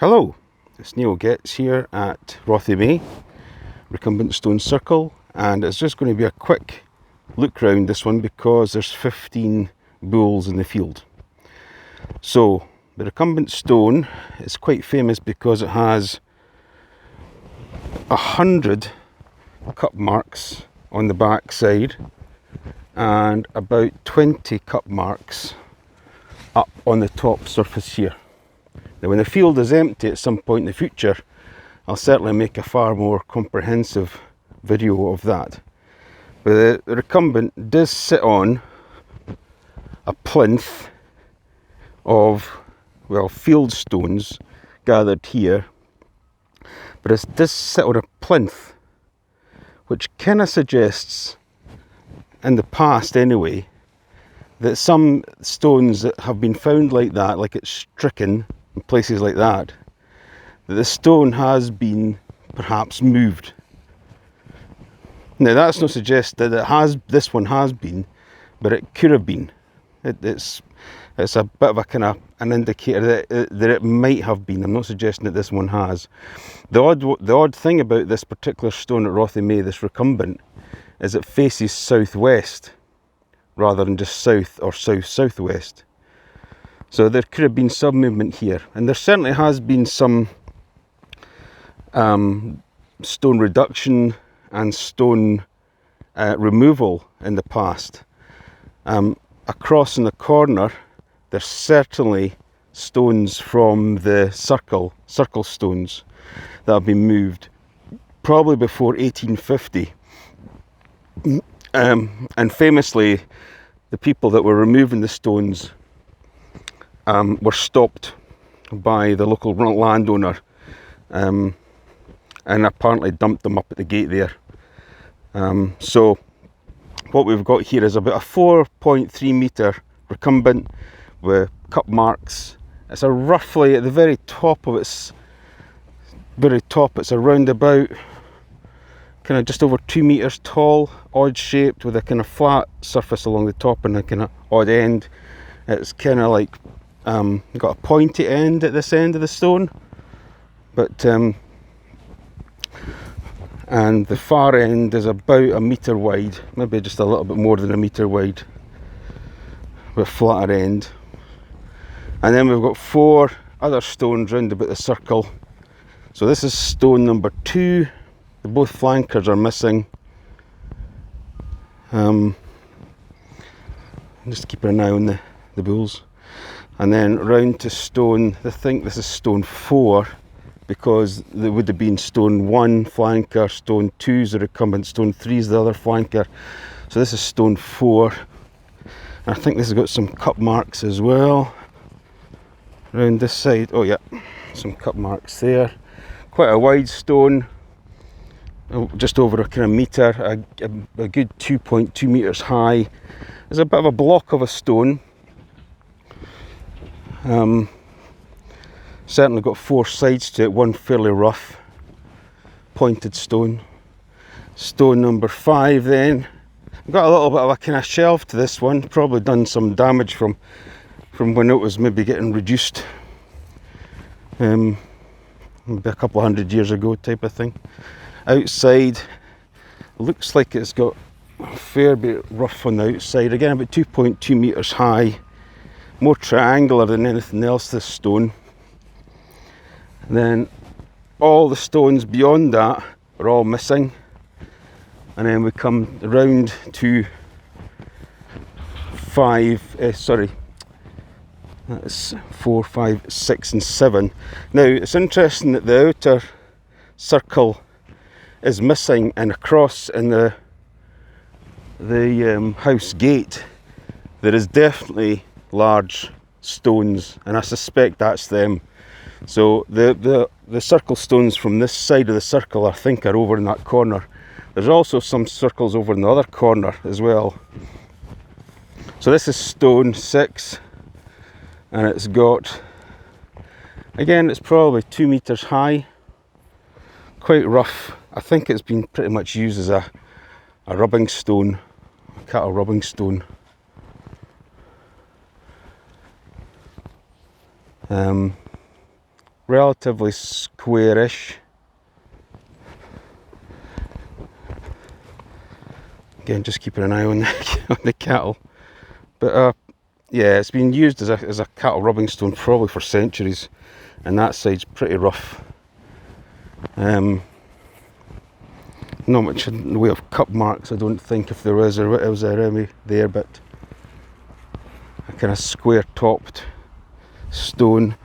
Hello, it's Neil Getz here at Rothiemay Recumbent Stone Circle, and it's just going to be a quick look round this one because there's 15 bulls in the field. So the recumbent stone is quite famous because it has 100 cup marks on the back side and about 20 cup marks up on the top surface here. Now when the field is empty at some point in the future, I'll certainly make a far more comprehensive video of that. But the recumbent does sit on a plinth of, well, field stones gathered here, but it does sit on a plinth, which kind of suggests, in the past anyway, that some stones that have been found like that, like at Stricken and places like that, that the stone has been perhaps moved. Now that's not suggest that this one has been, but it could have been. It's a bit of a kind of an indicator that it might have been. I'm not suggesting that this one has. The odd thing about this particular stone at Rothiemay, this recumbent, is it faces southwest rather than just south or south-southwest. So there could have been some movement here, and there certainly has been some stone reduction and stone removal in the past. Across in the corner, there's certainly stones from the circle stones that have been moved, probably before 1850. And famously, the people that were removing the stones were stopped by the local landowner, and apparently dumped them up at the gate there. So what we've got here is about a 4.3 metre recumbent with cup marks. It's a roughly, at the very top, it's around about kind of just over 2 metres tall, odd shaped, with a kind of flat surface along the top and a kind of odd end. It's kind of like got a pointy end at this end of the stone, but and the far end is about a metre wide, maybe just a little bit more than a metre wide, with a flatter end. And then we've got 4 other stones round about the circle. So this is stone number 2. Both flankers are missing. Just keeping an eye on the bulls. And then round to stone, I think this is stone 4, because there would have been stone 1 flanker, stone 2 is the recumbent, stone 3 is the other flanker. So this is stone 4. And I think this has got some cup marks as well. Around this side, oh yeah, some cup marks there. Quite a wide stone, just over a kind of metre, a good 2.2 metres high. There's a bit of a block of a stone. Certainly got 4 sides to it, one fairly rough pointed stone. Stone number 5 then. I've got a little bit of a kind of shelf to this one, probably done some damage from when it was maybe getting reduced, maybe a couple of 100 years ago type of thing. Outside, looks like it's got a fair bit rough on the outside, again about 2.2 metres high, more triangular than anything else, this stone. And then all the stones beyond that are all missing, and then we come round to 4, 5, 6 and 7. Now it's interesting that the outer circle is missing, and across in the house gate there is definitely large stones, and I suspect that's them. So the circle stones from this side of the circle, I think, are over in that corner. There's also some circles over in the other corner as well. So this is stone 6, and it's got, again, it's probably 2 metres high, quite rough. I think it's been pretty much used as a rubbing stone, a cattle rubbing stone. relatively squarish. Again, just keeping an eye on on the cattle. But yeah, it's been used as a cattle rubbing stone probably for centuries, and that side's pretty rough. Not much in the way of cup marks, I don't think, if there was any there, but a kind of square topped stone.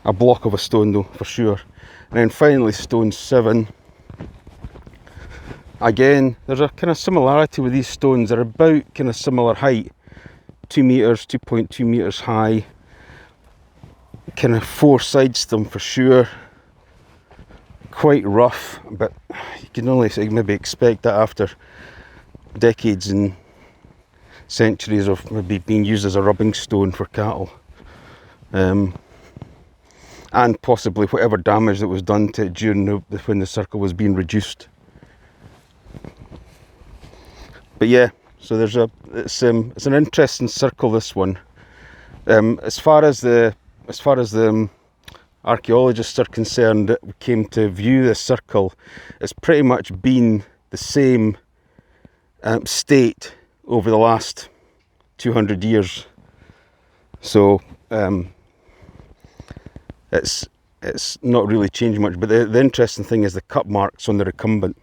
A block of a stone though, for sure. And then finally stone 7. Again, there's a kind of similarity with these stones. They're about kind of similar height. 2 metres, 2.2 metres high. Kind of 4 sides to them for sure. Quite rough, but you can only maybe expect that after decades and centuries of maybe being used as a rubbing stone for cattle. And possibly whatever damage that was done to it during when the circle was being reduced. But yeah, so it's an interesting circle, this one. As far as the archaeologists are concerned that came to view this circle, it's pretty much been the same state over the last 200 years. So it's not really changed much. But the interesting thing is the cup marks on the recumbent.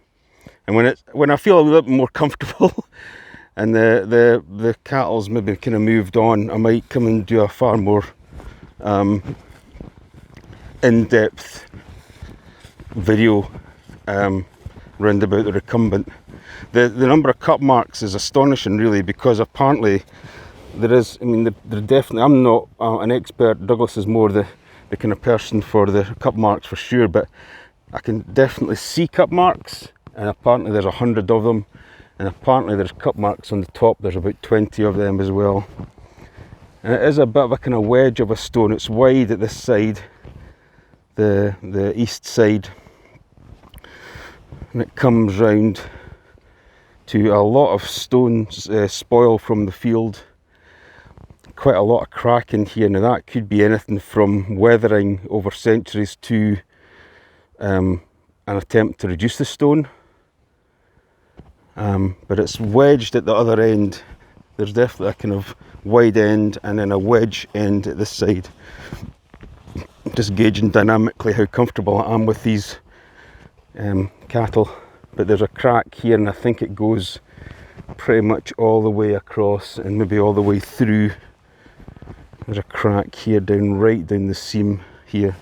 And when I feel a little bit more comfortable and the cattle's maybe kind of moved on, I might come and do a far more in-depth video round about the recumbent. The number of cup marks is astonishing, really, because apparently there is, I mean, there definitely, I'm not an expert, Douglas is more the kind of person for the cup marks for sure, but I can definitely see cup marks, and apparently there's 100 of them, and apparently there's cup marks on the top, there's about 20 of them as well. And it is a bit of a kind of wedge of a stone. It's wide at this side, the east side, and it comes round to a lot of stones, spoil from the field, quite a lot of crack in here. Now that could be anything from weathering over centuries to an attempt to reduce the stone. But it's wedged at the other end. There's definitely a kind of wide end and then a wedge end at this side. Just gauging dynamically how comfortable I am with these cattle. But there's a crack here, and I think it goes pretty much all the way across and maybe all the way through. There's a crack here right down the seam here.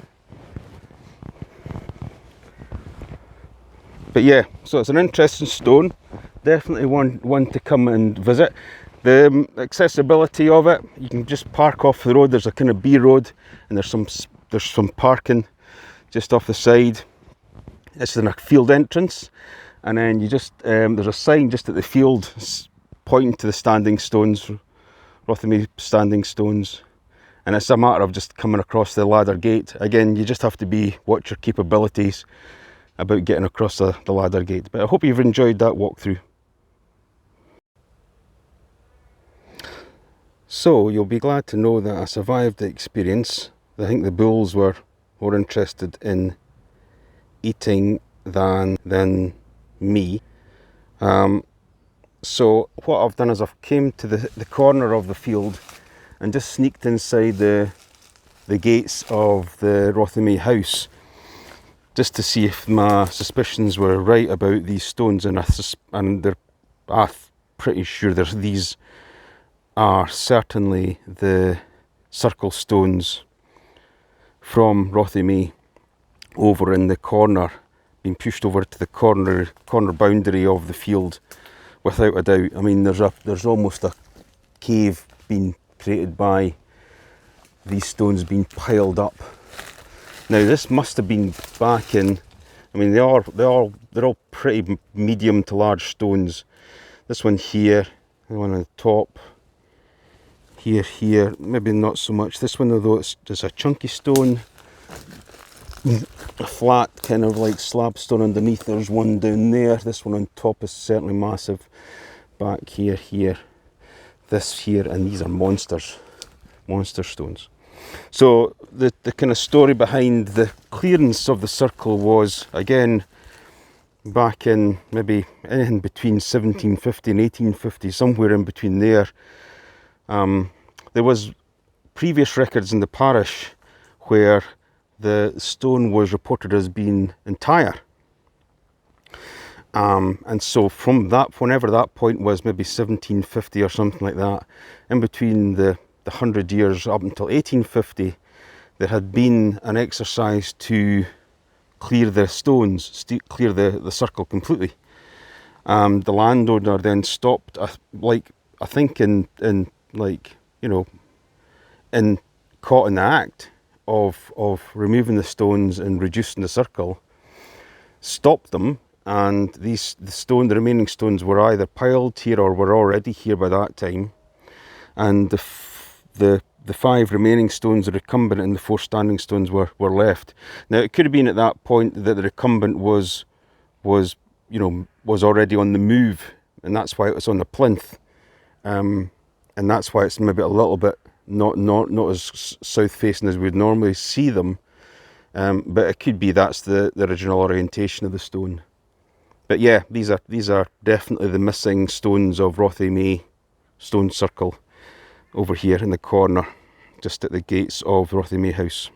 But yeah, so it's an interesting stone. Definitely one to come and visit. The accessibility of it, you can just park off the road. There's a kind of B road, and there's some parking just off the side. It's in a field entrance, and then you just there's a sign just at the field pointing to the standing stones, Rothiemay standing stones, and it's a matter of just coming across the ladder gate. Again, you just have to watch your capabilities about getting across the ladder gate. But I hope you've enjoyed that walkthrough. So you'll be glad to know that I survived the experience. I think the bulls were more interested in eating than me. So what I've done is I've came to the corner of the field and just sneaked inside the gates of the Rothiemay house, just to see if my suspicions were right about these stones. And I'm pretty sure these are certainly the circle stones from Rothiemay over in the corner, being pushed over to the corner boundary of the field, without a doubt. I mean, there's almost a cave being created by these stones being piled up. Now this must have been back in, I mean, they're all pretty medium to large stones. This one here, the one on the top, here, maybe not so much. This one, although it's just a chunky stone, a flat kind of like slab stone underneath. There's one down there. This one on top is certainly massive. Back here, this here, and these are monster stones. So the kind of story behind the clearance of the circle was, again, back in maybe anything between 1750 and 1850, somewhere in between there. There was previous records in the parish where the stone was reported as being entire. And so from that, whenever that point was, maybe 1750 or something like that, in between the 100 years up until 1850, there had been an exercise to clear the stones, clear the circle completely. The landowner then stopped, like, I think in like, you know, caught in the act of removing the stones and reducing the circle, stopped them, and the remaining stones were either piled here or were already here by that time, and the 5 remaining stones, the recumbent and the 4 standing stones, were left. Now it could have been at that point that the recumbent was already on the move, and that's why it was on the plinth, and that's why it's maybe a little bit not as south facing as we'd normally see them, but it could be that's the original orientation of the stone. But yeah, these are definitely the missing stones of Rothiemay stone circle over here in the corner, just at the gates of Rothiemay House.